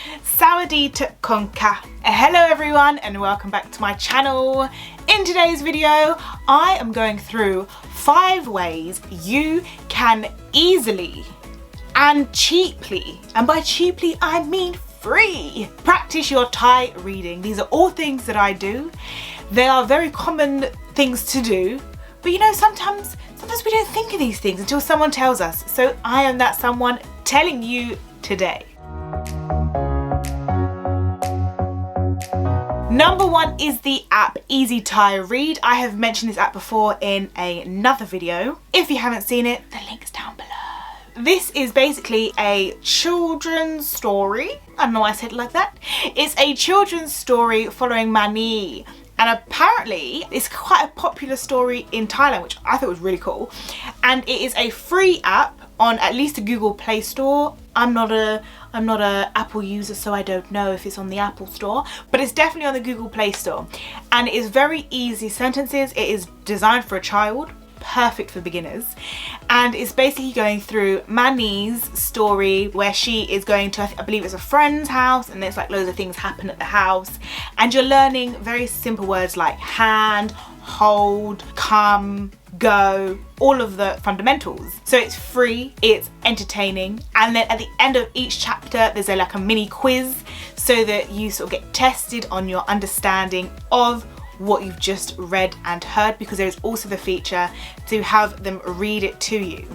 Sawadee Konka. Hello everyone and welcome back to my channel. In today's video, I am going through 5 ways you can easily and cheaply, and by cheaply I mean free, practice your Thai reading. These are all things that I do. They are very common things to do, but you know, sometimes we don't think of these things until someone tells us. So I am that someone telling you today. Number 1 is the app Easy Thai Read. I have mentioned this app before in another video. If you haven't seen it, the link's down below. This is basically a children's story. I don't know why I said it like that. It's a children's story following Mani. And apparently it's quite a popular story in Thailand, which I thought was really cool. And it is a free app on at least the Google Play Store. I'm not a Apple user, so I don't know if it's on the Apple Store, but it's definitely on the Google Play Store. And it is very easy sentences. It is designed for a child, perfect for beginners, and it's basically going through Mani's story where she is going to, I believe it's a friend's house, and there's like loads of things happen at the house, and you're learning very simple words like hand, hold, come, go, all of the fundamentals. So it's free, it's entertaining, and then at the end of each chapter there's like a mini quiz so that you sort of get tested on your understanding of what you've just read and heard, because there's also the feature to have them read it to you.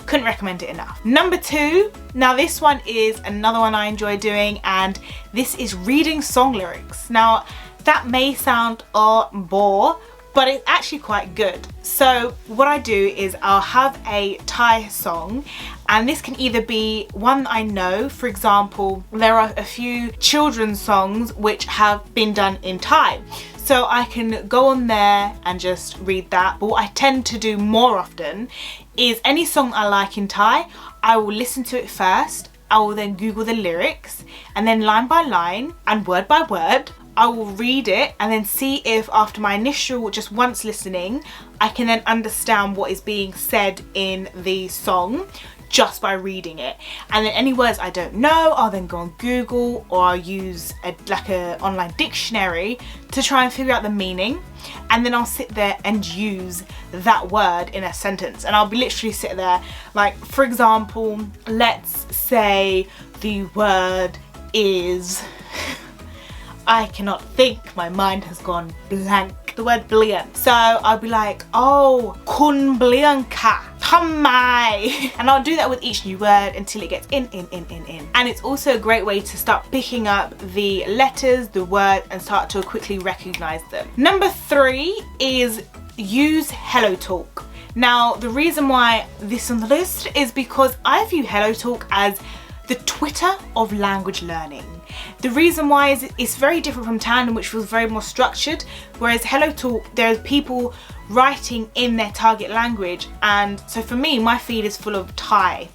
Couldn't recommend it enough. Number 2, now this one is another one I enjoy doing, and this is reading song lyrics. Now that may sound bore, but it's actually quite good. So what I do is I'll have a Thai song, and this can either be one I know. For example, there are a few children's songs which have been done in Thai, so I can go on there and just read that. But what I tend to do more often is any song I like in Thai, I will listen to it first, I will then Google the lyrics, and then line by line and word by word I will read it, and then see if after my initial just once listening I can then understand what is being said in the song just by reading it. And then any words I don't know, I'll then go on Google, or I'll use like a online dictionary to try and figure out the meaning, and then I'll sit there and use that word in a sentence. And I'll be literally sit there, like for example, let's say the word is I cannot think, my mind has gone blank. The word brilliant. So I'll be like, oh, kun brilliant ka, tamai. And I'll do that with each new word until it gets in. And it's also a great way to start picking up the letters, the word, and start to quickly recognize them. Number 3 is use Hellotalk. Now, the reason why this is on the list is because I view Hellotalk as the Twitter of language learning. The reason why is it's very different from Tandem, which was very more structured, whereas Hellotalk, there's people writing in their target language, and so for me, my feed is full of Thai,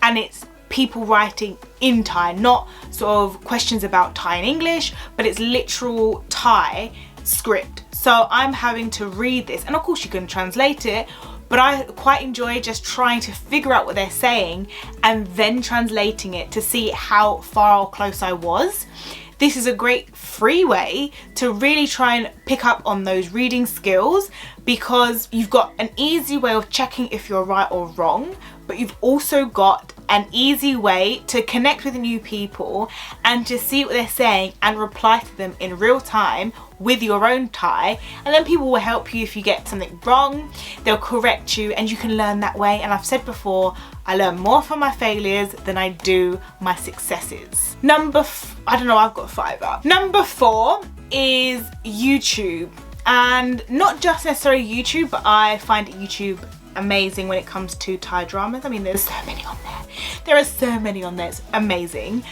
and it's people writing in Thai, not sort of questions about Thai in English, but it's literal Thai script. So I'm having to read this, and of course you can translate it, but I quite enjoy just trying to figure out what they're saying and then translating it to see how far or close I was. This is a great free way to really try and pick up on those reading skills, because you've got an easy way of checking if you're right or wrong, but you've also got an easy way to connect with new people and to see what they're saying and reply to them in real time with your own Thai. And then people will help you if you get something wrong, they'll correct you, and you can learn that way. And I've said before, I learn more from my failures than I do my successes. I don't know, I've got 5 up. Number 4 is YouTube. And not just necessarily YouTube, but I find YouTube amazing when it comes to Thai dramas. I mean, there's so many on there. There are so many on there, it's amazing.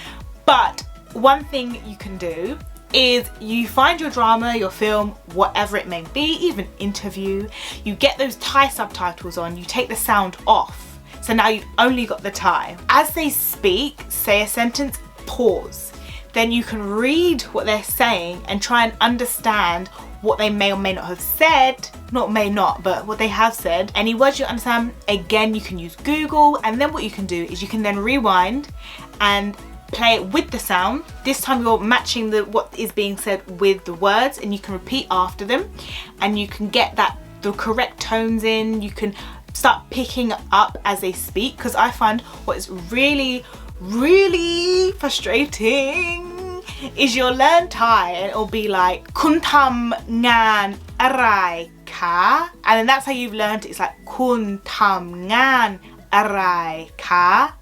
But one thing you can do is you find your drama, your film, whatever it may be, even interview, you get those Thai subtitles on, you take the sound off. So now you've only got the Thai. As they speak, say a sentence, pause. Then you can read what they're saying and try and understand what they may or may not have said, not may not, but what they have said. Any words you understand, again, you can use Google, and then what you can do is you can then rewind and play it with the sound. This time you're matching what is being said with the words, and you can repeat after them, and you can get the correct tones in. You can start picking up as they speak, because I find what is really, really frustrating is you'll learn Thai and it'll be like kun tam ngan arai ka, and then that's how you've learned it. It's like kun tam ngan arai ka.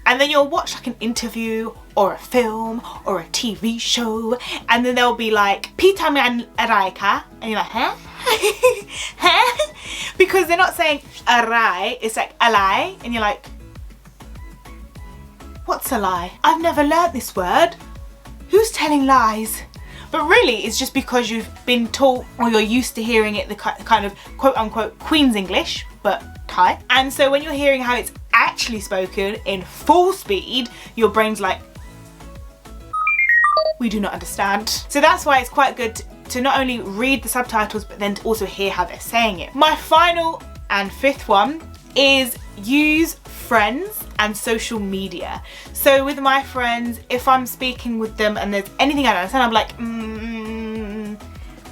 And then you'll watch like an interview or a film or a TV show, and then they'll be like pi tam ngan arai ka, and you're like, huh? Huh? Because they're not saying arai, it's like alai, and you're like, what's a lie? I've never learnt this word. Who's telling lies? But really, it's just because you've been taught, or you're used to hearing it the kind of quote unquote Queen's English, but Thai. And so when you're hearing how it's actually spoken in full speed, your brain's like, we do not understand. So that's why it's quite good to not only read the subtitles, but then to also hear how they're saying it. My final and fifth one is use friends and social media. So with my friends, if I'm speaking with them and there's anything I don't understand, I'm like,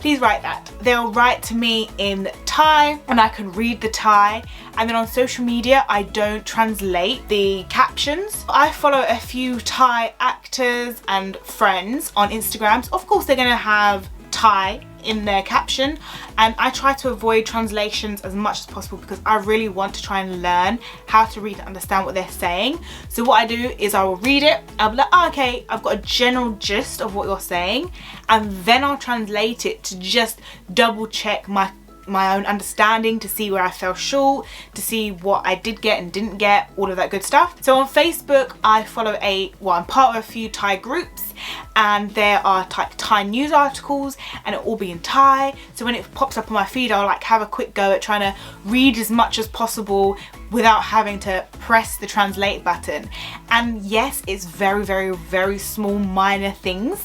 please write that. They'll write to me in Thai and I can read the Thai. And then on social media, I don't translate the captions. I follow a few Thai actors and friends on Instagram. So of course they're gonna have Thai in their caption, and I try to avoid translations as much as possible because I really want to try and learn how to read and understand what they're saying. So what I do is I will read it, I'll be like, oh, okay, I've got a general gist of what you're saying, and then I'll translate it to just double check my own understanding, to see where I fell short, to see what I did get and didn't get, all of that good stuff. So on Facebook, I follow I'm part of a few Thai groups, and there are Thai news articles, and it'll all be in Thai. So when it pops up on my feed, I'll like have a quick go at trying to read as much as possible without having to press the translate button. And yes, it's very, very, very small, minor things,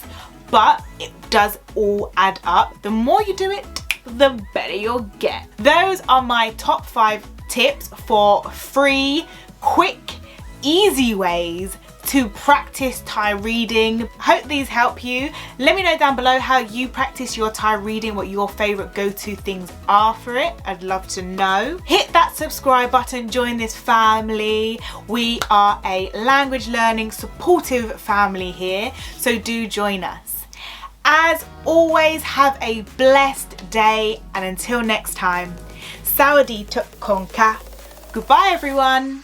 but it does all add up. The more you do it, the better you'll get. Those are my top 5 tips for free, quick, easy ways to practice Thai reading. Hope these help you. Let me know down below how you practice your Thai reading, what your favorite go-to things are for it. I'd love to know. Hit that subscribe button, join this family. We are a language learning supportive family here, so do join us. As always, have a blessed day, and until next time, Sawadee Tuk Kong Ka. Goodbye everyone.